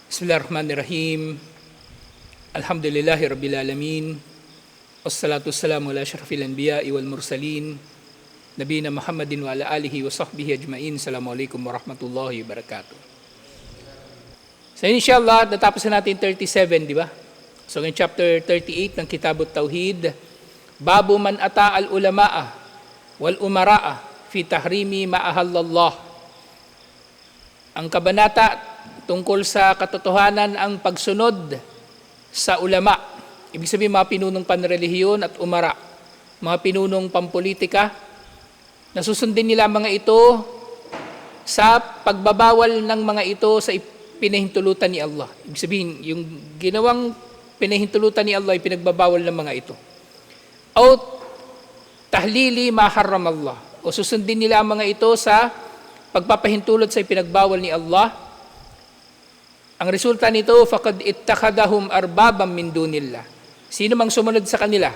Bismillahirrahmanirrahim. Alhamdulillahi Rabbil Alamin. Wassalatu wassalamu ala asyrafil anbiya'i wal mursalin. Nabiyina Muhammadin wa ala alihi wa sahbihi ajma'in. Assalamualaikum warahmatullahi wabarakatuh. So inshallah, natapos na natin 37, di ba? So in chapter 38 ng Kitabut Tauhid, Babu man ata al-ulama'a wal umara'a fi tahrimi ma'ahallallah. Ang kabanata tungkol sa katotohanan ang pagsunod sa ulama. Ibig sabihin mga pinunong panrelihiyon at umara, mga pinunong pampolitika, nasusundin nila mga ito sa pagbabawal ng mga ito sa pinahintulutan ni Allah. Ibig sabihin, yung ginawang pinahintulutan ni Allah ay pinagbabawal ng mga ito. O tahlili ma haram Allah. O susundin nila ang mga ito sa pagpapahintulot sa ipinagbawal ni Allah. Ang resulta nito, faqad ittakhadahum arbabam min dunillah. Sino mang sumunod sa kanila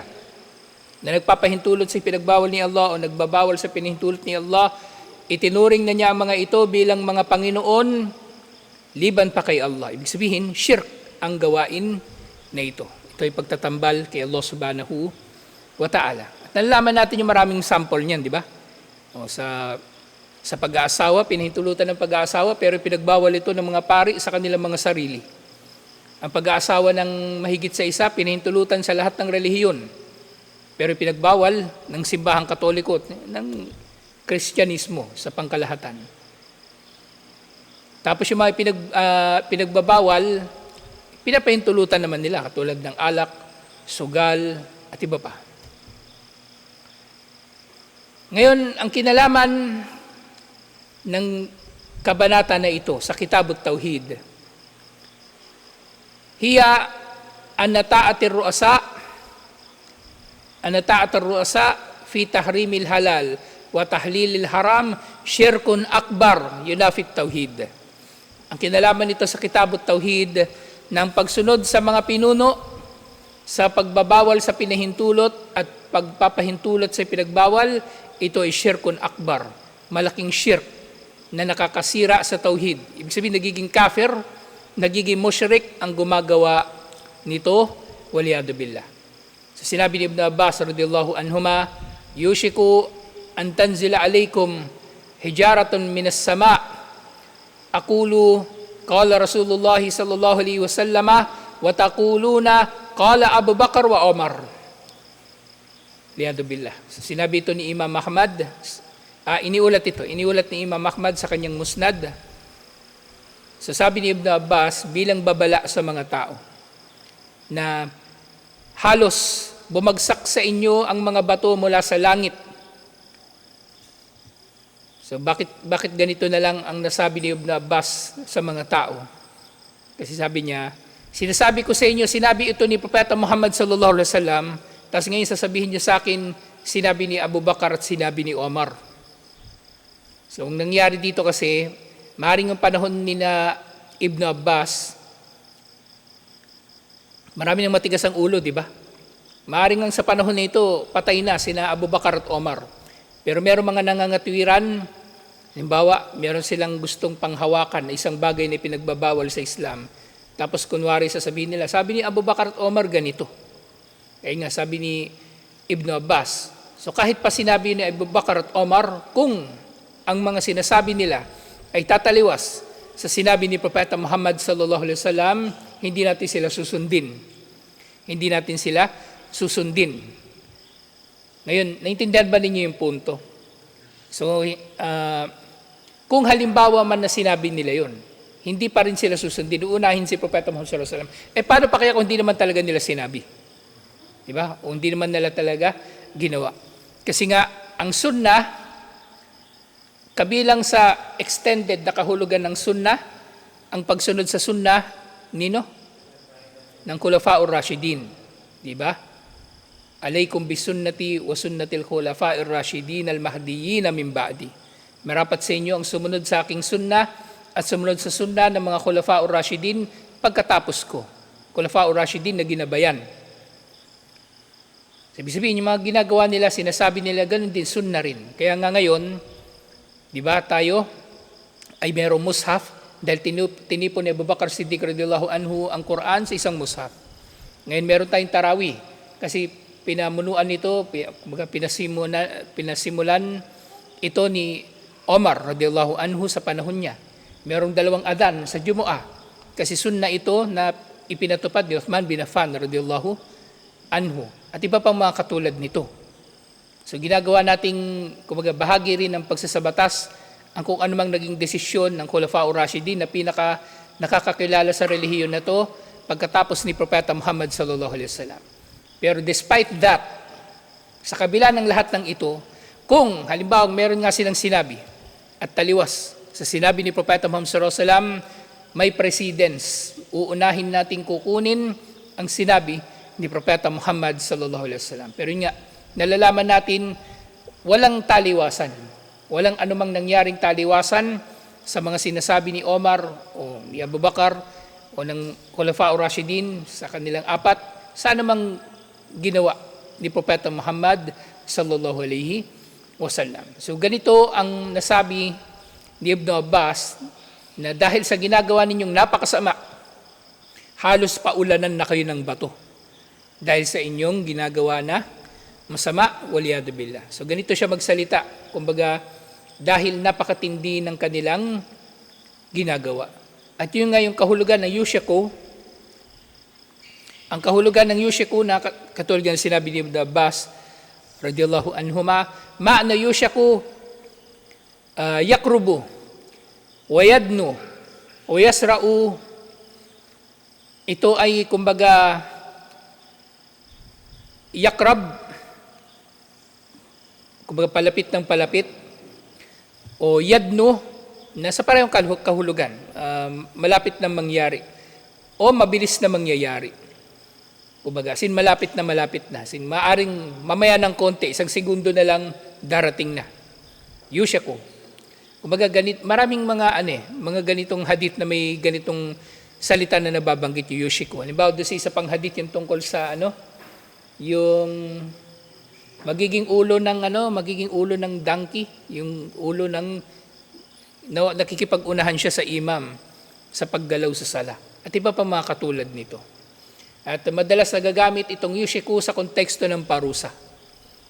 na nagpapahintulot sa pinagbawal ni Allah o nagbabawal sa pinahintulot ni Allah, itinuring na niya ang mga ito bilang mga Panginoon liban pa kay Allah. Ibig sabihin, shirk ang gawain na ito. Ito ay pagtatambal kay Allah subhanahu wa ta'ala. At nalalaman natin yung maraming sample niyan, di ba? O sa pag-aasawa, pinahintulutan ng pag-aasawa, pero pinagbawal ito ng mga pari sa kanilang mga sarili. Ang pag-aasawa ng mahigit sa isa, pinahintulutan sa lahat ng relihiyon, pero pinagbawal ng simbahang katoliko, ng Kristyanismo sa pangkalahatan. Tapos yung mga pinagbabawal, pinapahintulutan naman nila, katulad ng alak, sugal, at iba pa. Ngayon, ang kinalaman ng kabanata na ito sa Kitabut Tauhid, hiya an nata'atir ru'asa fi tahrimil halal wa tahlilil haram syirkun akbar yunafit tauhid. Ang kinalaman nito sa Kitabut Tauhid ng pagsunod sa mga pinuno sa pagbabawal sa pinahintulot at pagpapahintulot sa pinagbawal, ito ay syirkun akbar, malaking syirk na nakakasira sa tauhid. Ibig sabihin, nagiging kafir, nagiging musyrik ang gumagawa nito, waliyadu billah. So, sinabi ni Ibn Abbas radiyallahu anhuma, yushiku an tanzila alaykum hijaratun minas sama. Aqulu, qala Rasulullah sallallahu alaihi wasallam, wa taquluna, qala Abu Bakar wa Omar. Waliyadu billah. So, sinabi ito ni Imam Ahmad, iniulat ni Imam Ahmad sa kanyang musnad. So sabi ni Ibn Abbas, bilang babala sa mga tao, na halos bumagsak sa inyo ang mga bato mula sa langit. So bakit ganito na lang ang nasabi ni Ibn Abbas sa mga tao? Kasi sabi niya, sinasabi ko sa inyo, sinabi ito ni Propeta Muhammad sallallahu alaihi wasallam, tapos ngayon sasabihin niyo sa akin, sinabi ni Abu Bakar at sinabi ni Omar. So, ang nangyari dito kasi, maaaring ang panahon ni na Ibn Abbas, marami ng matigas ang ulo, di ba? Maaaring ang sa panahon na ito, patay na sina Abu Bakar at Omar. Pero meron mga nangangatwiran, halimbawa, meron silang gustong panghawakan na isang bagay na pinagbabawal sa Islam. Tapos kunwari sasabihin nila, sabi ni Abu Bakar at Omar ganito. Kaya nga, sabi ni Ibn Abbas. So kahit pa sinabi ni Abu Bakar at Omar, kung ang mga sinasabi nila ay tataliwas sa sinabi ni Propeta Muhammad sallallahu alaihi wasallam, hindi natin sila susundin. Hindi natin sila susundin. Ngayon, naintindihan ba ninyo yung punto? So, kung halimbawa man na sinabi nila yon, hindi pa rin sila susundin. Uunahin si Propeta Muhammad sallallahu alaihi wasallam. Paano pa kaya kung hindi naman talaga nila sinabi? Diba? O hindi naman nila talaga ginawa. Kasi nga, ang sunnah, kabilang sa extended na kahulugan ng sunnah, ang pagsunod sa sunnah ng Khulafa'ur Rashidin. Diba? Alaykum bisunnati wa sunnatil Khulafa'ir Rashidin al-Mahdiyyin min ba'di. Marapat sa inyo ang sumunod sa aking sunnah at sumunod sa sunnah ng mga Khulafa'ur Rashidin pagkatapos ko. Khulafa'ur Rashidin na ginabayan. Sabi-sabihin, yung mga ginagawa nila, sinasabi nila, ganun din sunnah rin. Kaya nga ngayon, di ba tayo ay merong mushaf dahil tinipon ni Abu Bakar Siddiq radhiyallahu anhu ang Quran sa isang mushaf. Ngayon meron tayong tarawih kasi pinamunuan nito, pinasimulan ito ni Omar radhiyallahu anhu sa panahon niya. Merong 2 adhan sa Jumu'ah kasi sunna ito na ipinatupad ni Uthman bin Affan radhiyallahu anhu at iba pang mga katulad nito. So ginagawa nating bahagi rin ng pagsasabatas ang kung anumang naging desisyon ng Khulafa'ur Rashidin na pinaka nakakakilala sa relihiyon na to pagkatapos ni Propeta Muhammad sallallahu alaihi wasallam. Pero despite that, sa kabila ng lahat ng ito, kung halimbawa meron nga silang sinabi at taliwas sa sinabi ni Propeta Muhammad sallallahu alaihi wasallam, may precedence, uunahin nating kukunin ang sinabi ni Propeta Muhammad sallallahu alaihi wasallam. Pero yun nga, nalalaman natin walang taliwasan. Walang anumang nangyaring taliwasan sa mga sinasabi ni Omar o ni Abu Bakar o ng Khulafa'ur Rashidin sa kanilang 4 sa anumang ginawa ni Propeta Muhammad sallallahu alaihi wasallam. So ganito ang nasabi ni Ibn Abbas na dahil sa ginagawa ninyong napakasama, halos paulanan na kayo ng bato dahil sa inyong ginagawa na masama, waliyadu billah. So ganito siya magsalita, kumbaga dahil napakatindi ng kanilang ginagawa. At yun nga yung kahulugan ng Yushaku. Ang kahulugan ng Yushaku na katulad ng sinabi ni Ibn Abbas radiyallahu anhuma, ma'na Yushaku yakrubu wa yadnu wa yasra'u. Ito ay kumbaga yakrab, kumbaga palapit ng palapit, o yadno, nasa parehong kahulugan, malapit na mangyari, o mabilis na mangyayari. Kumbaga, malapit na, maaring mamaya ng konti, 1 segundo na lang darating na. Yushaku. Kumbaga, maraming mga ganitong hadith na may ganitong salita na nababanggit yung Yushaku. Halimbawa, doon sa isa pang hadith yung tungkol sa yung magiging ulo ng donkey, yung ulo ng nakikipag-unahan siya sa imam sa paggalaw sa sala. At iba pa mga katulad nito. At madalas nagagamit itong Yushaku sa konteksto ng parusa.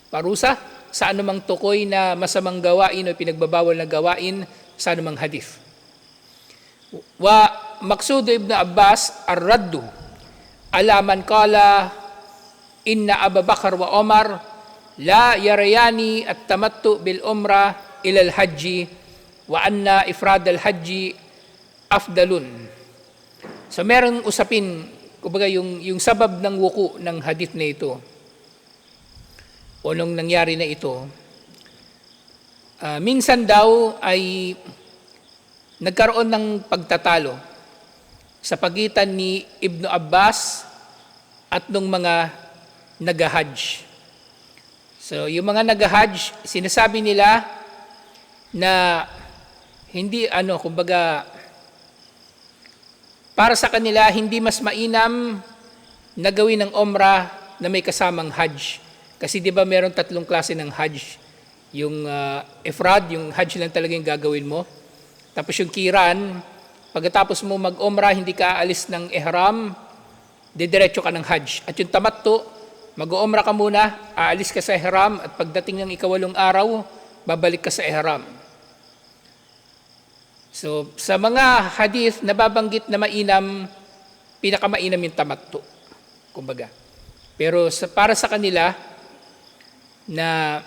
Parusa sa anumang tukoy na masamang gawain o pinagbabawal na gawain sa anumang hadith. Wa maqsudu Ibn Abbas ar-raddu ala man qala inna Abu Bakar wa Omar la yarayani at tamattu bil umra ila al hajji wa anna ifrad al hajji afdalun. So merong usapin, kumbaga yung sabab ng wuku ng hadith na ito o nung nangyari na ito, minsan daw ay nagkaroon ng pagtatalo sa pagitan ni Ibn Abbas at nung mga nag-hajj. So, yung mga nag-hajj, sinasabi nila na hindi, kumbaga, para sa kanila, hindi mas mainam na gawin ng umrah na may kasamang hajj. Kasi di ba meron 3 klase ng hajj? Yung ifrad, yung hajj lang talaga yung gagawin mo. Tapos yung kiran, pagkatapos mo mag-umrah, hindi ka aalis ng ihram, didiretso ka ng hajj. At yung tamattu, mag-umrah ka muna, aalis ka sa ihram, at pagdating ng 8 araw, babalik ka sa ihram. So, sa mga hadith, nababanggit na mainam, pinakamainam yung tamattu, kumbaga. Pero para sa kanila, na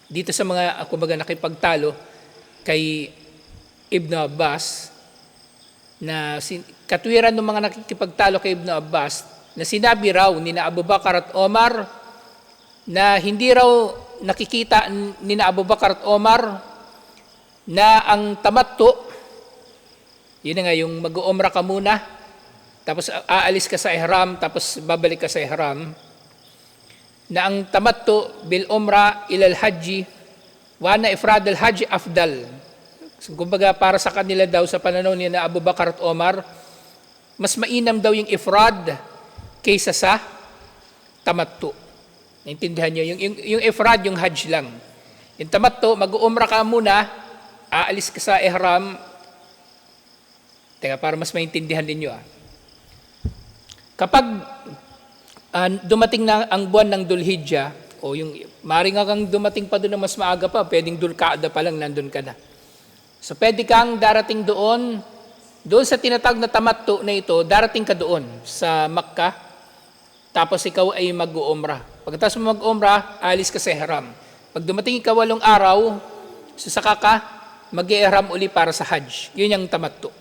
dito sa mga, kumbaga, nakipagtalo kay Ibn Abbas, na katwiran ng mga nakikipagtalo kay Ibn Abbas, na sinabi raw ni na Abu Bakar at Omar na hindi raw nakikita ni na Abu Bakar at Omar na ang tamattu, yun nga yung mag-umrah ka muna, tapos aalis ka sa ihram, tapos babalik ka sa ihram, na ang tamattu bil umrah ilal hajji wa na ifrad al hajj afdal. So, kumbaga para sa kanila daw sa pananaw ni na Abu Bakar at Omar, mas mainam daw yung ifrad kaysa sa tamattu. Naintindihan niyo? Yung ifrad, yung hajj lang. Yung tamattu, mag-umrah ka muna, aalis ka sa ihram, Teka, para mas maintindihan ninyo. Kapag dumating na ang buwan ng Dulhijjah, o yung maaaring kang dumating pa doon na mas maaga pa, pwedeng Dulqa'dah pa lang nandun ka na. So pwede kang darating doon sa tinatawag na tamattu na ito, darating ka doon sa Makkah, tapos ikaw ay mag-umrah. Pagkatapos mo mag-umrah, alis ka sa ihram. Pag dumating ikaw 8 araw, sasaka ka, mag-ihram uli para sa Hajj. Yun yung tamattu.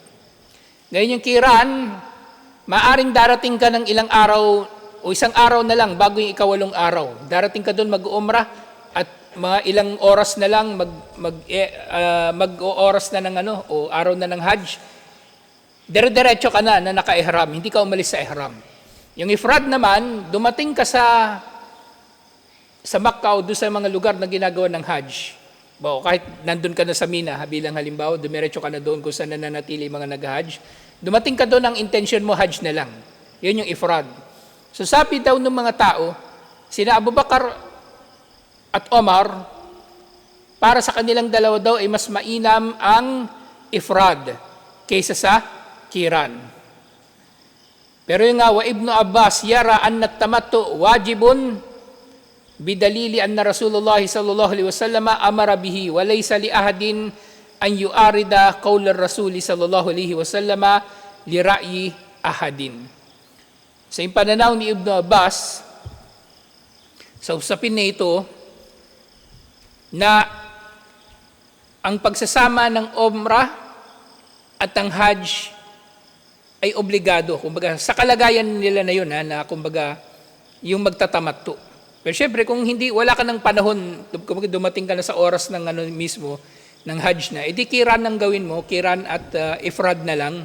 Ngayon yung kiran, maaring darating ka ng ilang araw o isang araw na lang bago yung ika-8 araw. Darating ka doon mag-umrah at mga ilang oras na lang mag-oras na ng o araw na ng Hajj. Dire-diretso ka na naka-ihram, hindi ka umalis sa ihram. Yung ifrad naman, dumating ka sa Makkah o doon sa mga lugar na ginagawa ng Hajj. Kahit nandun ka na sa Mina, bilang halimbawa, dumiretso ka na doon kung saan nananatili mga nag-Hajj. Dumating ka doon, ang intention mo, Hajj na lang. Yun yung ifrad. So sabi daw ng mga tao, sina Abu Bakar at Omar, para sa kanilang dalawa daw ay mas mainam ang ifrad kaysa sa kiran. Pero yung nga, wa Ibnu Abbas, yara anna tamattu wajibun bidalili anna Rasulullah sallallahu alaihi wasallam amara bihi wa laysa li ahadin an yu'arida qaul ar-rasul sallallahu alaihi wasallam li ra'yi ahadin. Sa pananaw ni Ibnu Abbas, sa usapin na ito, na ang pagsasama ng umrah at ang Hajj ay obligado. Kumbaga, sa kalagayan nila na yun, na kumbaga, yung magtatamattu. Pero syempre, kung hindi, wala ka ng panahon, kumbaga dumating ka na sa oras ng mismo, ng Hajj na, edi kiran ang gawin mo, kiran at ifrad na lang.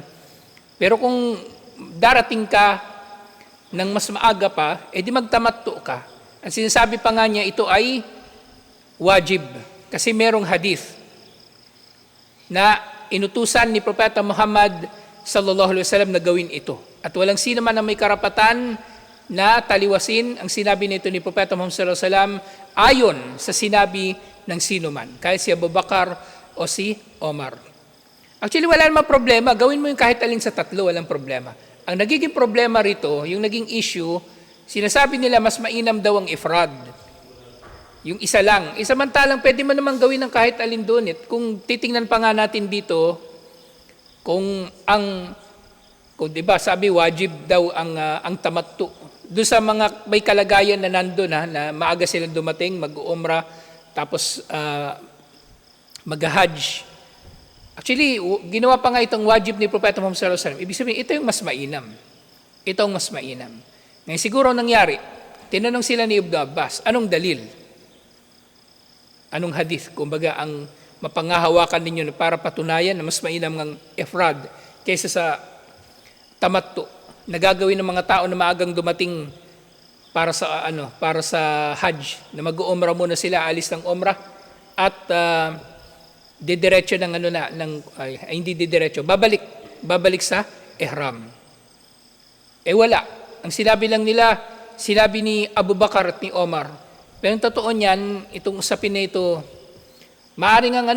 Pero kung darating ka ng mas maaga pa, edi magtamattu ka. Ang sinasabi pa nga niya, ito ay wajib. Kasi merong hadith na inutusan ni Propeta Muhammad sallallahu alaihi wasallam na gawin ito. At walang sino man na may karapatan na taliwasin ang sinabi nito ni Propeta Muhammad sallallahu alaihi wasallam ayon sa sinabi ng sino man. Kahit si Abu Bakar o si Omar. Actually, wala namang problema. Gawin mo yung kahit alin sa tatlo, walang problema. Ang nagiging problema rito, yung naging issue, sinasabi nila mas mainam daw ang ifrad. Yung isa lang. Samantalang pwede mo namang gawin ng kahit alin doon. Kung titingnan pa nga natin dito, kung 'di ba, sabi wajib daw ang tamattu. Doon sa mga may kalagayan na nandoon na maaga silang dumating, mag-umrah, tapos mag-hajj. Actually, ginawa pa nga itong wajib ni Propeta Muhammad sallallahu alaihi wasallam. Ibig sabihin, ito yung mas mainam. Ito ang mas mainam. Ngayon siguro nangyari, tinanong sila ni Ibnu Abbas, anong dalil? Anong hadith? Kumbaga, ang mapangahawakan ninyo na para patunayan na mas mainam ng ifrad kaysa sa tamattu na gagawin ng mga tao na maagang dumating para sa Hajj, na mag-umrah muna sila, alis ng umrah at didiretso ng hindi didiretso, babalik sa ihram. Wala. Ang sinabi lang nila, sinabi ni Abu Bakar at ni Omar. Pero yung totoo niyan, itong usapin na ito, maaring ang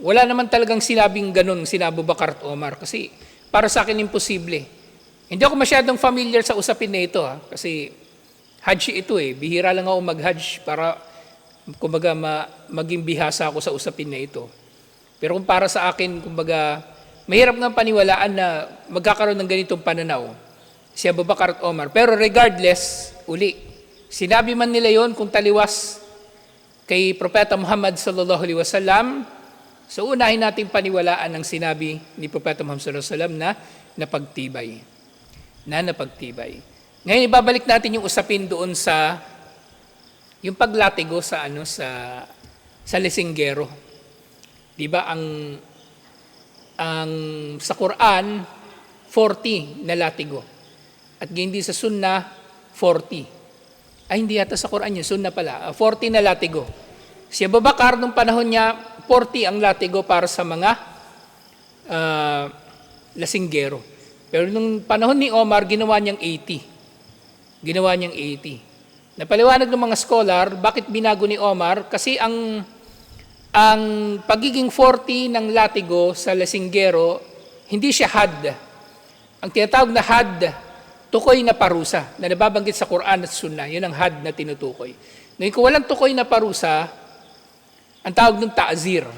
wala naman talagang sinabing ganun si Abu Bakar at Omar. Kasi para sa akin imposible. Hindi ako masyadong familiar sa usapin na ito. Kasi Hajj ito bihira lang ako mag-Hajj para kumbaga maging bihasa ako sa usapin na ito. Pero kung para sa akin, kumbaga, mahirap nga paniwalaan na magkakaroon ng ganitong pananaw si Abu Bakar at Omar. Pero regardless, sinabi man nila yon kung taliwas kay Propeta Muhammad sallallahu alaihi wasallam, so unahin natin paniwalaan ang sinabi ni Propeta Muhammad sallallahu alaihi wasallam na napagtibay. Ngayon ibabalik natin yung usapin doon sa yung paglatigo sa lesinggero. 'Di ba ang sa Quran 40 na latigo. At hindi sa Sunnah 40. Hindi yata sa Quran yun, Sunnah pala. 40 na latigo. Si Abu Bakar nung panahon niya 40 ang latigo para sa mga lasinggero. Pero nung panahon ni Omar ginawa niyang 80. Napaliwanag ng mga scholar bakit binago ni Omar, kasi ang pagiging 40 ng latigo sa lasinggero hindi siya had. Ang tinatawag na had, tukoy na parusa, na nababanggit sa Quran at Sunnah, yun ang had na tinutukoy. Ngayon, kung walang tukoy na parusa, ang tawag ng ta'zir.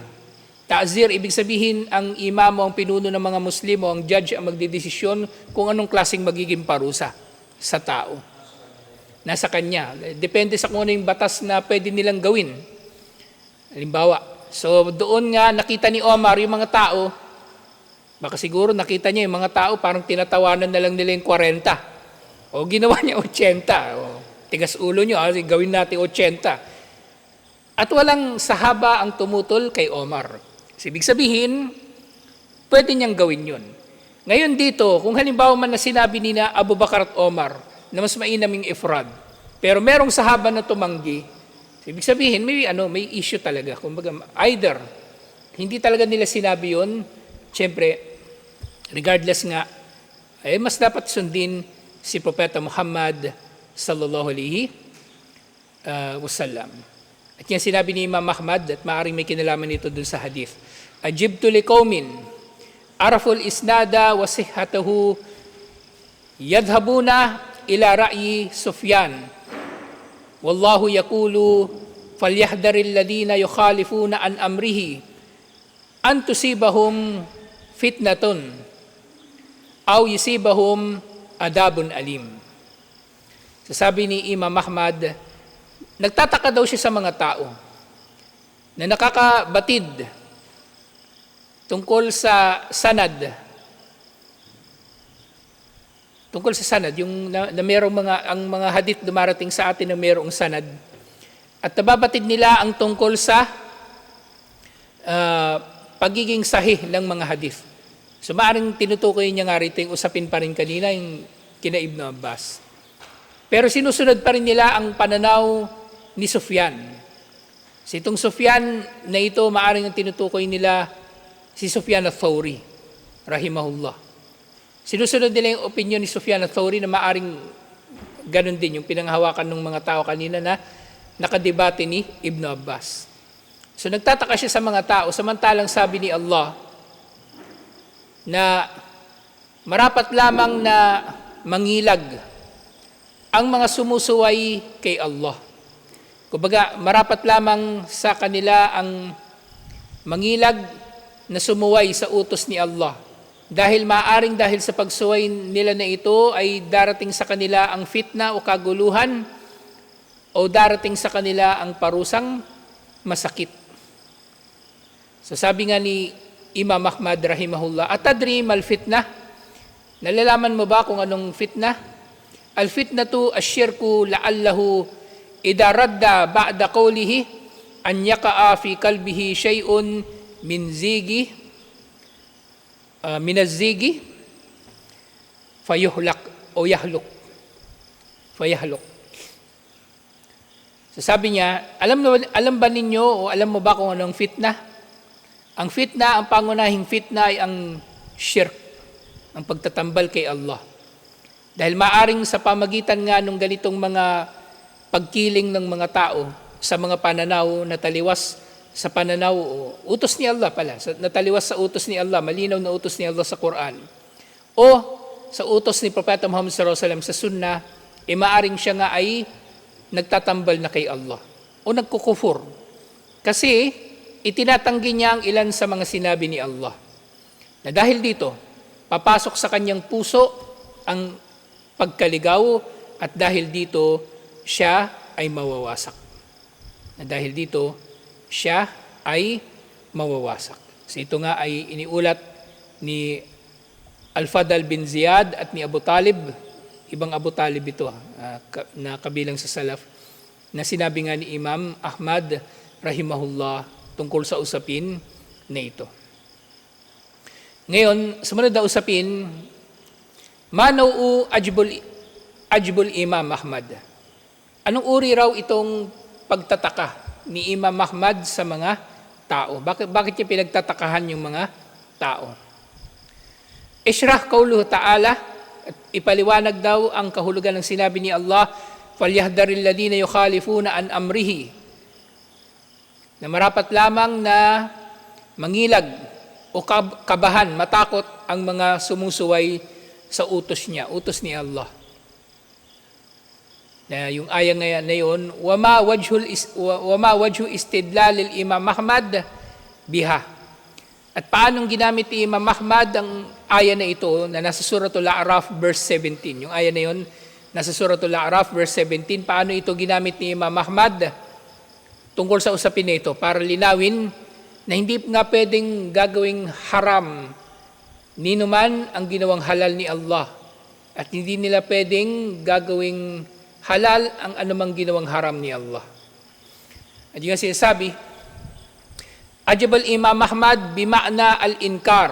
Ta'zir, ibig sabihin, ang imam o ang pinuno ng mga Muslim o ang judge ang magdidesisyon kung anong klaseng magiging parusa sa tao. Nasa kanya. Depende sa kung ano yung batas na pwede nilang gawin. Halimbawa, so doon nga nakita ni Omar yung mga tao, baka siguro nakita niya yung mga tao parang tinatawanan na lang nila yung 40. O ginawa niya 80. O, tigas ulo niyo, gawin natin 80. At walang sahaba ang tumutol kay Omar. Ibig sabihin, pwede niyang gawin yun. Ngayon dito, kung halimbawa man na sinabi ni na Abu Bakar at Omar na mas mainam yung ifrad, pero merong sahaba na tumanggi, ibig sabihin, may issue talaga. Kumbaga, either, hindi talaga nila sinabi yun, siyempre, regardless nga, mas dapat sundin si Propeta Muhammad sallallahu alaihi wasallam. At yan sinabi ni Imam Ahmad, at maaaring may kinalaman nito dun sa hadith. Ajibtu liqawmin, araful isnada wa sihhatahu, yadhabuna ila ra'yi Sufyan. Wallahu yaqulu falyahdharil ladina yukhalifuna an amrihi an tusibahum fitnatun aw yusibahum adabun alim. Sasabi ni Imam Ahmad, nagtataka daw siya sa mga tao na nakakabatid tungkol sa sanad. Tungkol sa sanad, yung na merong ang mga hadith dumarating sa atin na merong sanad. At nababatid nila ang tungkol sa pagiging sahih ng mga hadith. So maaaring tinutukoy niya nga rito yung usapin pa rin kanina, yung kina Ibn Abbas. Pero sinusunod pa rin nila ang pananaw ni Sufyan. Si itong Sufyan na ito, maaaring ang tinutukoy nila si Sufyan al-Thawri, rahimahullah. Sinusunod nila yung opinion ni Sufyan al-Thawri na maaaring ganun din yung pinanghawakan ng mga tao kanina na nakadebate ni Ibn Abbas. So nagtataka siya sa mga tao, samantalang sabi ni Allah na marapat lamang na mangilag ang mga sumusuway kay Allah. Kumbaga, marapat lamang sa kanila ang mangilag na sumuway sa utos ni Allah. Dahil maaring dahil sa pagsuway nila na ito ay darating sa kanila ang fitna o kaguluhan o darating sa kanila ang parusang masakit. So sabi nga ni Imam Ahmad rahimahullah, atadri mal fitna? Nalalaman mo ba kung anong fitna? Al fitnatu asyirku la'allahu idha radda ba'da qawlihi an yaqa'a fi qalbihi shay'un min zigi minaz-zigi fayuhlak o yahluk. Fayahluk. So sabi niya, alam ba ninyo o alam mo ba kung anong fitna? Ang fitna, ang pangunahing fitna ay ang shirk, ang pagtatambal kay Allah. Dahil maaring sa pamagitan nga ng ganitong mga pagkiling ng mga tao sa mga pananaw na taliwas sa pananaw, utos ni Allah pala, nataliwas sa utos ni Allah, malinaw na utos ni Allah sa Quran, o sa utos ni Propeta Muhammad sallallahu alaihi wasallam sa Sunnah, maaring siya nga ay nagtatambal na kay Allah o nagkukufur. Kasi itinatanggi niya ang ilan sa mga sinabi ni Allah. Na dahil dito, papasok sa kanyang puso ang pagkaligaw at dahil dito, siya ay mawawasak. Na dahil dito, siya ay mawawasak. So ito nga ay iniulat ni Al-Fadl bin Ziyad at ni Abu Talib, ibang Abu Talib ito na kabilang sa salaf, na sinabi nga ni Imam Ahmad rahimahullah tungkol sa usapin na ito. Ngayon, sumunod na usapin, manaw ajbul Imam Ahmad. Anong uri raw itong pagtataka ni Imam Ahmad sa mga tao? Bakit niya pinagtatakahan yung mga tao? Ishrah qawluhu ta'ala, at ipaliwanag daw ang kahulugan ng sinabi ni Allah, falyahdharil ladina yukhalifuna an amrihi, na marapat lamang na mangilag o kabahan, matakot ang mga sumusuway sa utos niya, utos ni Allah. Na yung aya na yun, wama wajhu istidlal Imam Ahmad biha. At paanong ginamit ni Imam Ahmad ang aya na ito na nasa Suratul A'raf verse 17. Yung aya na yun, nasa Suratul A'raf verse 17, paano ito ginamit ni Imam Ahmad tungkol sa usapin na ito para linawin na hindi nga pwedeng gagawing haram ni numan ang ginawang halal ni Allah. At hindi nila pwedeng gagawing halal ang anumang ginawang haram ni Allah. At yung sinasabi, Ajab al-Imam Ahmad bima'na al-inkar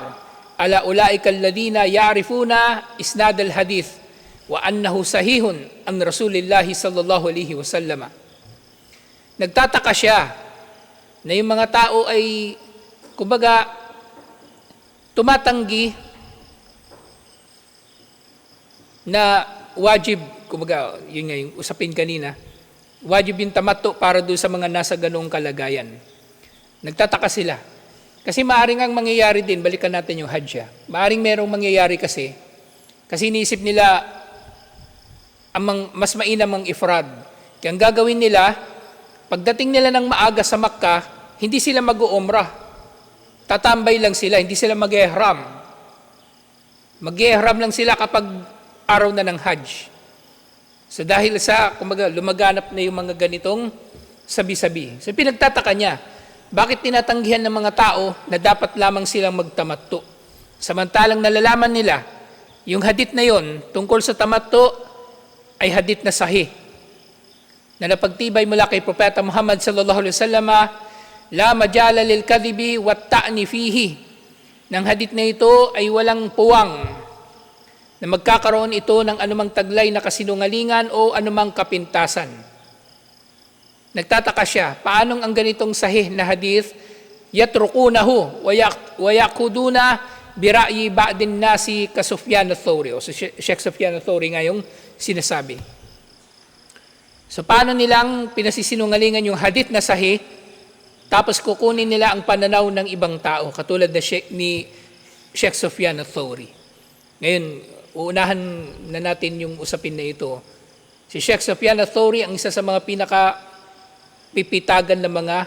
ala ulaika alladhina ya'rifuna isnad al-hadith wa annahu sahihun an Rasulillah sallallahu alaihi wasallam. Nagtataka siya na yung mga tao ay kumbaga tumatanggi na wajib, kumbaga yun nga yung usapin kanina, wajib yung tamattu para doon sa mga nasa ganoong kalagayan. Nagtataka sila. Kasi maaring ang mangyayari din, balikan natin yung hajj. Maaring merong mangyayari kasi iniisip nila mas mainam ang ifrad. Kaya ang gagawin nila, pagdating nila ng maaga sa Makkah, hindi sila mag-uumrah. Tatambay lang sila, hindi sila mag-ihram. Mag-ihram lang sila kapag araw na ng hajj. So dahil sa, kumbaga, lumaganap na yung mga ganitong sabi-sabi. So pinagtataka niya, bakit tinatanggihan ng mga tao na dapat lamang silang magtamattu? Samantalang nalalaman nila, yung hadith na yon tungkol sa tamattu ay hadith na sahih. Na napagtibay mula kay Propeta Muhammad sallallahu alaihi wasallam, la majala lil kadhibi wat ta'ni fihi. Nang hadith na ito ay walang puwang na magkakaroon ito ng anumang taglay na kasinungalingan o anumang kapintasan. Nagtataka siya, paanong ang ganitong sahih na hadith, yatrukunahu wa yakuduna bira'yi ba'din nasi ka Sufyan al-Thawri. O si Sheikh Sufyan al-Thawri nga yung sinasabi. So paano nilang pinasisinungalingan yung hadith na sahih, tapos kukunin nila ang pananaw ng ibang tao, katulad ni Sheikh Sufyan al-Thawri. Ngayon, uunahan na natin yung usapin na ito. Si Sheikh Sufyan al-Thawri ang isa sa mga pipitagan ng mga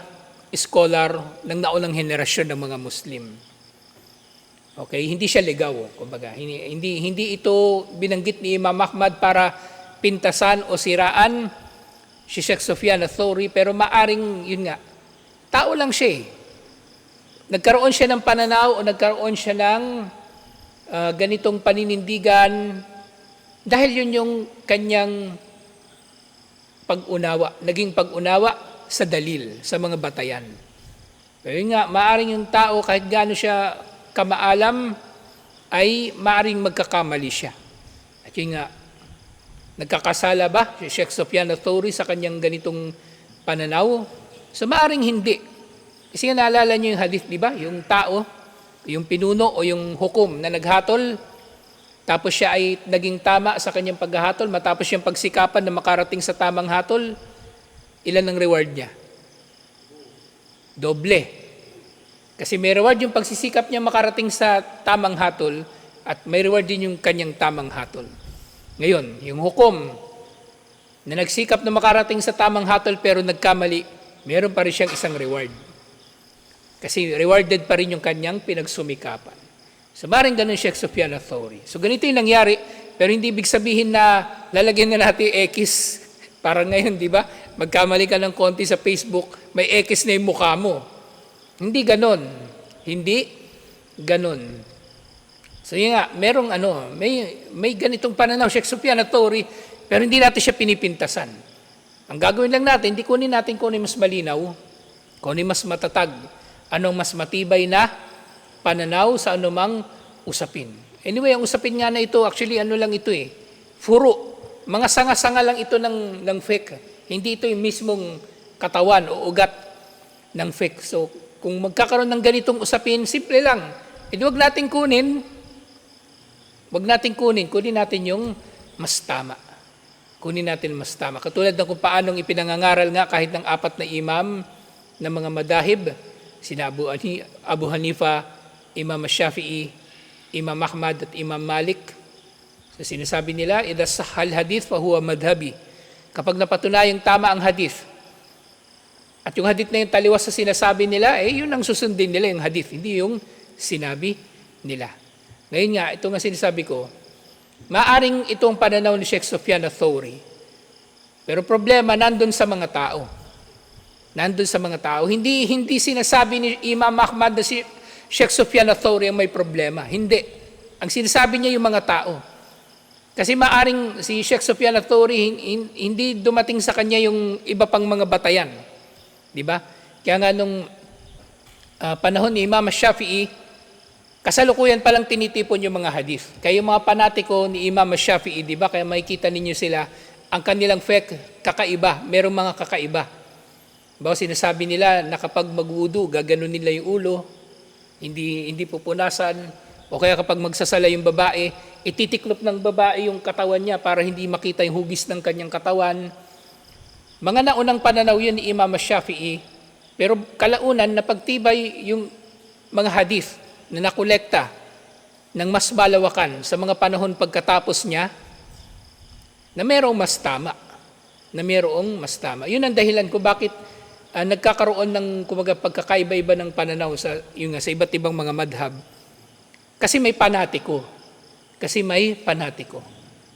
scholar ng naunang henerasyon ng mga Muslim. Okay, hindi siya ligaw, kumbaga. Hindi ito binanggit ni Imam Ahmad para pintasan o siraan si Sheikh Sufyan al-Thawri, pero maaring yun nga, tao lang siya. Nagkaroon siya ng pananaw o nagkaroon siya ng ganitong paninindigan dahil yun yung kanyang pag-unawa, naging pag-unawa sa dalil, sa mga batayan. Kaya nga, maaring yung tao, kahit gaano siya kamaalam, ay maaring magkakamali siya. At yun nga, nagkakasala ba si Sheikh Sufyan al-Thawri sa kanyang ganitong pananaw? So maaring hindi. Kasi naalala niyo yung hadith, di ba? Yung tao, yung pinuno o yung hukom na naghatol, tapos siya ay naging tama sa kanyang paghahatol, matapos siyang pagsikapan na makarating sa tamang hatol, ilan ang reward niya? Doble. Kasi may reward yung pagsisikap niya makarating sa tamang hatol at may reward din yung kanyang tamang hatol. Ngayon, yung hukom na nagsikap na makarating sa tamang hatol pero nagkamali, meron pa rin siyang isang reward. Kasi rewarded pa rin yung kanyang pinagsumikapan. So maring ganun Sheikh Sufyan al-Thawri. So ganito yung nangyari, pero hindi ibig sabihin na lalagyan na natin X. Parang ngayon, di ba? Magkamali ka ng konti sa Facebook, may X na yung mukha mo. Hindi ganon. Hindi ganon. So yun nga, merong may ganitong pananaw, Sheikh Sufyan al-Thawri, pero hindi natin siya pinipintasan. Ang gagawin lang natin, hindi kunin natin kung ano mas malinaw, kung ano mas matatag, anong mas matibay na pananaw sa anumang usapin. Anyway, ang usapin nga na ito, actually lang ito furo. Mga sanga-sanga lang ito ng fake. Hindi ito yung mismong katawan o ugat ng fake. So, kung magkakaroon ng ganitong usapin, simple lang. Huwag natin kunin. Kunin natin yung mas tama. Kunin natin mas tama. Katulad ng kung paanong ipinangangaral nga kahit ng 4 na imam ng mga madahib, sina Abu Hanifa, Imam Shafi'i, Imam Ahmad at Imam Malik. So sinasabi nila, idha sahal hadith fa huwa madhabi. Kapag napatunayang tama ang hadith, at yung hadith na yung taliwas sa sinasabi nila, yun ang susundin nila yung hadith, hindi yung sinabi nila. Ngayon nga, ito nga sinasabi ko, maaring itong pananaw ni Sheikh Sufyan al-Thawri, pero problema nandun sa mga tao. Nandun sa mga tao. Hindi sinasabi ni Imam Ahmad na si Sheikh Sufyan al-Thawri ang may problema. Hindi. Ang sinasabi niya yung mga tao. Kasi maaring si Sheikh Sufyan al-Thawri hindi dumating sa kanya yung iba pang mga batayan. Di ba? Kaya nga nung panahon ni Imam Shafi'i, kasalukuyan palang tinitipon yung mga hadith. Kaya yung mga panatiko ni Imam Shafi'i, di ba? Kaya makikita ninyo sila, ang kanilang fiqh kakaiba. Merong mga kakaiba. Bawa sinasabi nila na kapag magwudu, gaganon nila yung ulo, hindi pupunasan. O kaya kapag magsasala yung babae, ititiklop ng babae yung katawan niya para hindi makita yung hugis ng kanyang katawan. Mga naunang pananaw yun ni Imam Shafi'i, pero kalaunan napagtibay yung mga hadith na nakolekta ng mas malawakan sa mga panahon pagkatapos niya na mayroong mas tama. Yun ang dahilan ko bakit nagkakaroon ng pagkakaiba-iba ng pananaw sa iba't ibang mga madhab. Kasi may panatiko.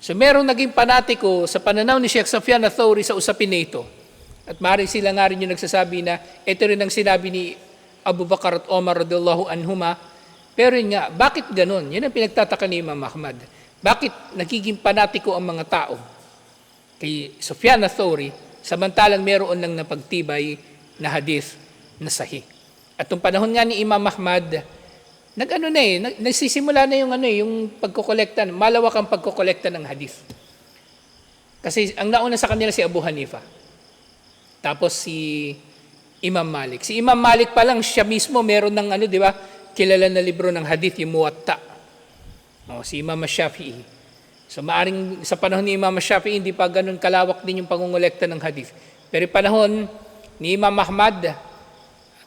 So merong naging panatiko sa pananaw ni Sheikh Sufyan al-Thawri sa usapin na ito. At maaari sila nga rin yung nagsasabi na ito rin ang sinabi ni Abu Bakar at Omar radhiyallahu anhuma. Pero yun nga, bakit ganun? Yan ang pinagtataka ni Imam Ahmad. Bakit nagiging panatiko ang mga tao kay Sufyan al-Thawri samantalang meron lang napagtibay na hadith na sahih? At yung panahon nga ni Imam Ahmad, nagsisimula na yung pagkokolekta, malawak ang pagkokolekta ng hadith. Kasi ang nauna sa kanila si Abu Hanifa. Tapos si Imam Malik. Si Imam Malik pa lang, siya mismo meron ng di ba, kilala na libro ng hadith, yung Muwatta. Si Imam Shafi'i. So maaring sa panahon ni Imam Shafi'i, hindi pa ganun kalawak din yung pangongolekta ng hadith. Pero panahon ni Imam Ahmad,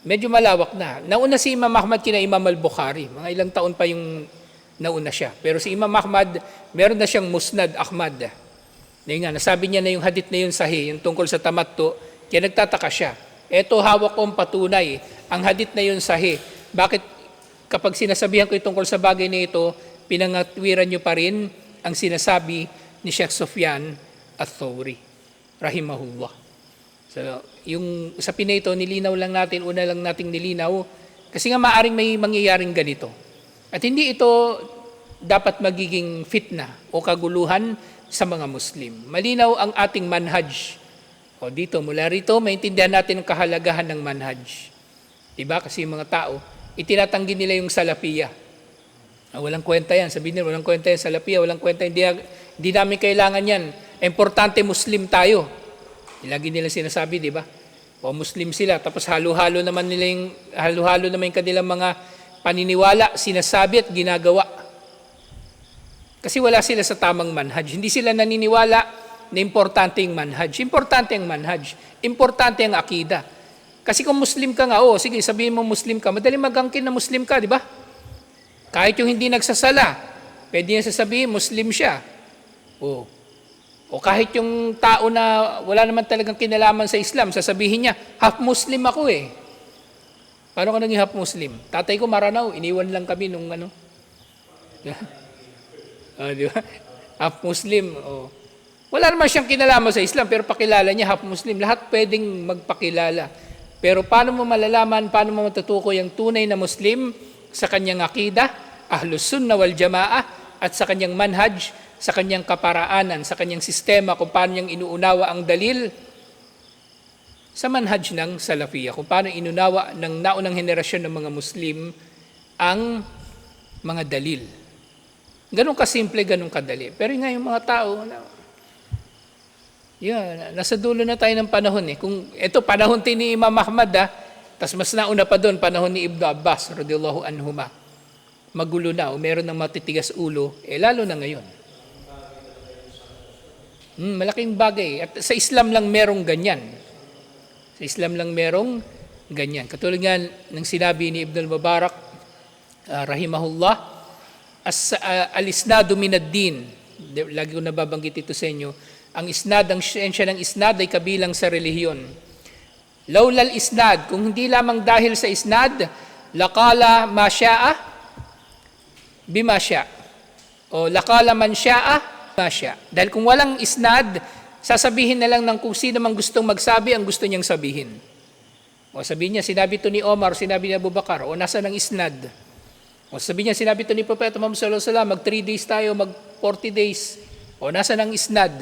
medyo malawak na. Nauna si Imam Ahmad kina Imam al-Bukhari. Mga ilang taon pa yung nauna siya. Pero si Imam Ahmad, meron na siyang Musnad Ahmad. Nasabi niya na yung hadith na yun sahih, yung tungkol sa tamattu, kaya nagtataka siya. Eto hawak kong patunay, ang hadith na yun sahih. Bakit kapag sinasabihan ko yung tungkol sa bagay na ito, pinangatwiran niyo pa rin ang sinasabi ni Sheikh Sufyan al-Thawri, rahimahullah. So, yung sa ito, una lang nating nilinaw, kasi nga maaring may mangyayaring ganito. At hindi ito dapat magiging fitna o kaguluhan sa mga Muslim. Malinaw ang ating manhaj. Mula rito, maintindihan natin ang kahalagahan ng manhaj. Diba? Kasi yung mga tao, itinatanggi nila yung salafiyah. Walang kwenta yan. Sabihin nila, walang kwenta yan salafiyah, walang kwenta, hindi namin kailangan yan. Importante Muslim tayo. Lagi nila sinasabi, di ba? Muslim sila, tapos halo-halo naman yung kanilang mga paniniwala, sinasabi at ginagawa. Kasi wala sila sa tamang manhaj. Hindi sila naniniwala na importante yung manhaj. Importante ang manhaj. Importante ang akida. Kasi kung Muslim ka nga, sige, sabihin mo Muslim ka, madali magangkin na Muslim ka, di ba? Kahit yung hindi nagsasala, pwede niya sasabihin, Muslim siya. O kahit yung tao na wala naman talagang kinalaman sa Islam, sasabihin niya, half Muslim ako eh. Paano ka naging half Muslim? Tatay ko Maranao, iniwan lang kami nung di ba? Half Muslim. Wala naman siyang kinalaman sa Islam, pero pakilala niya half Muslim. Lahat pwedeng magpakilala. Pero paano mo malalaman, paano mo matutukoy ang tunay na Muslim sa kanyang akida, Ahlus Sunnah wal Jamaah, at sa kanyang manhaj, sa kanyang kaparaanan, sa kanyang sistema, kung paano niyang inuunawa ang dalil sa manhaj ng salafiyah, kung paano inunawa ng naunang henerasyon ng mga Muslim ang mga dalil. Ganun kasimple, ganun kadali. Pero nga yung mga tao, nasa dulo na tayo ng panahon eh. Kung ito, panahon ni Imam Ahmad tas mas nauna pa doon, panahon ni Ibn Abbas, radhiyallahu anhuma. Magulo na, o meron ng matitigas ulo, lalo na ngayon. Malaking bagay. At sa Islam lang merong ganyan. Sa Islam lang merong ganyan. Katulad nga ng sinabi ni Ibn al-Mubarak rahimahullah, al-isnadu minad-din. Lagi ko nababanggit ito sa inyo. Ang isnad, ang siyensya ng isnad ay kabilang sa relihiyon. Laulal isnad, kung hindi lamang dahil sa isnad, laqala ma sya'a bima sya'. O laqala man sya'a ma sya'. Dahil kung walang isnad, sasabihin na lang ng kung sino mang gustong magsabi ang gusto niyang sabihin. O sabihin niya, sinabi ito ni Omar, sinabi ni Abu Bakar, o nasa ng isnad. O sabihin niya, sinabi ito ni Propeta Muhammad sallallahu alaihi wasallam, mag 3 days tayo, mag 40 days. O nasa ng isnad.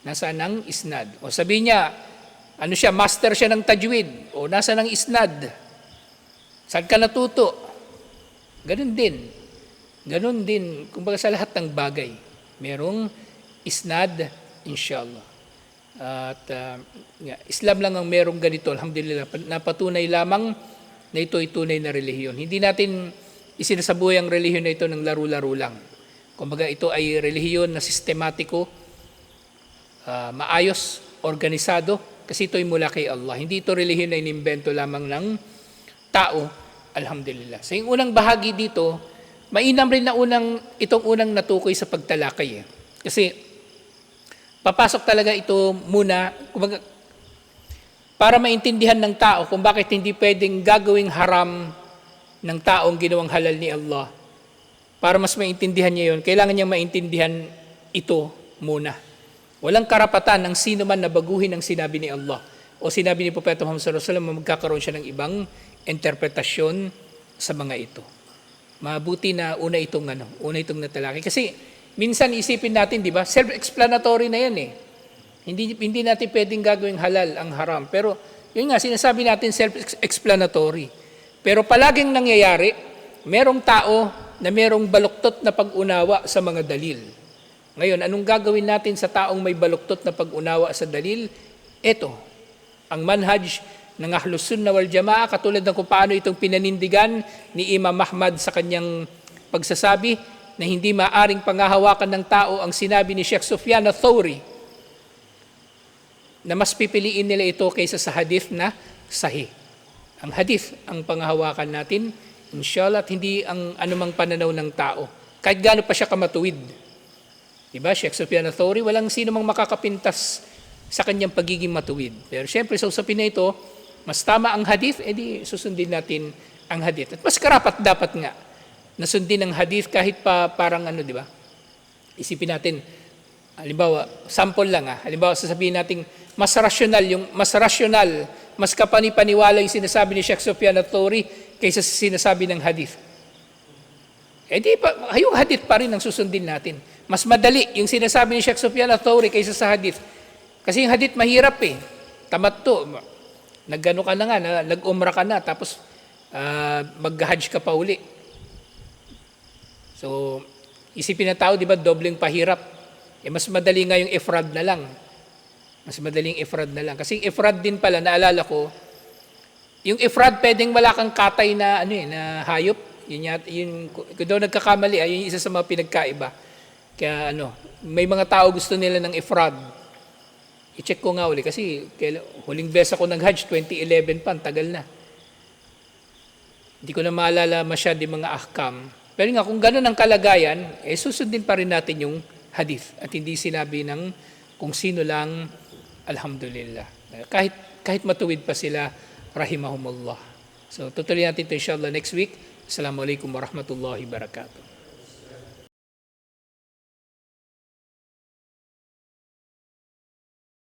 Nasa ng isnad. O sabihin niya, ano siya, master siya ng tajwid. O nasa ng isnad. Saan ka natuto? Ganun din. Ganun din. Kumbaga sa lahat ng bagay. Merong isnad, inshallah. At Islam lang ang merong ganito. Alhamdulillah. Napatunay lamang na ito ay tunay na relihiyon. Hindi natin isinasabuhay ang relihiyon na ito ng laro-laro lang. Kumbaga ito ay relihiyon na sistematiko, maayos, organisado, kasi ito ay mula kay Allah. Hindi ito relihiyon na inimbento lamang ng tao, alhamdulillah. Sa yung unang bahagi dito, mainam rin na itong unang natukoy sa pagtalakay. Kasi papasok talaga ito muna, kumbaga, para maintindihan ng tao kung bakit hindi pwedeng gagawing haram ng taong ginawang halal ni Allah. Para mas maintindihan niya yun, kailangan niyang maintindihan ito muna. Walang karapatan ng sino man na baguhin ang sinabi ni Allah o sinabi ni Propeta Muhammad sallallahu alaihi wasallam, magkakaroon siya ng ibang interpretasyon sa mga ito. Mabuti na una itong natalaki. Kasi minsan isipin natin, di ba, self-explanatory na yan eh. Hindi natin pwedeng gagawing halal ang haram. Pero yun nga, sinasabi natin self-explanatory. Pero palaging nangyayari, merong tao na merong baluktot na pag-unawa sa mga dalil. Ngayon, anong gagawin natin sa taong may baluktot na pag-unawa sa dalil? Ito, ang manhaj ng Ahlus Sunnah wal Jamaa, katulad ng kung paano itong pinanindigan ni Imam Ahmad sa kanyang pagsasabi na hindi maaring pangahawakan ng tao ang sinabi ni Sheikh Sufyan al-Thawri, na mas pipiliin nila ito kaysa sa hadith na sahih. Ang hadith ang pangahawakan natin, inshallah, at hindi ang anumang pananaw ng tao. Kahit gaano pa siya kamatuwid. Diba, Sheikh Sufyan al-Thawri, walang sino mang makakapintas sa kanyang pagiging matuwid. Pero syempre, sa usapin na ito, mas tama ang hadith, edi susundin natin ang hadith. At mas karapat dapat nga na sundin ang hadith kahit pa parang di ba? Isipin natin, halimbawa, sample lang halimbawa, sasabihin natin, mas rasyonal, mas kapanipaniwala yung sinasabi ni Sheikh Sufyan al-Thawri kaysa sa sinasabi ng hadith. Yung hadith pa rin ang susundin natin. Mas madali yung sinasabi ni Sheikh Sufyan al-Thawri kaysa sa hadith. Kasi yung hadith mahirap Tamatto. Nag-ano ka na nga, nag-umra ka na, tapos mag-hajj ka pa uli. So, isipin na tao, di ba, dobleng pahirap. Mas madali nga yung ifrad na lang. Mas madaling ifrad na lang. Kasi ifrad din pala, naalala ko, yung ifrad pwedeng wala kang katay na, na hayop. Kung daw nagkakamali, yun yung isa sa mga pinagkaiba. Kaya may mga tao gusto nila ng ifrad. I-check ko nga uli kasi huling beses ako nag-hajj 2011 pa, tagal na. Hindi ko na maalala masyado yung mga ahkam. Pero nga kung gano'n ang kalagayan, susundin pa rin natin yung hadith at hindi sinabi ng kung sino lang, alhamdulillah. Kahit matuwid pa sila, rahimahumullah. So tutuloy natin ito inshallah next week. Assalamualaikum warahmatullahi wabarakatuh.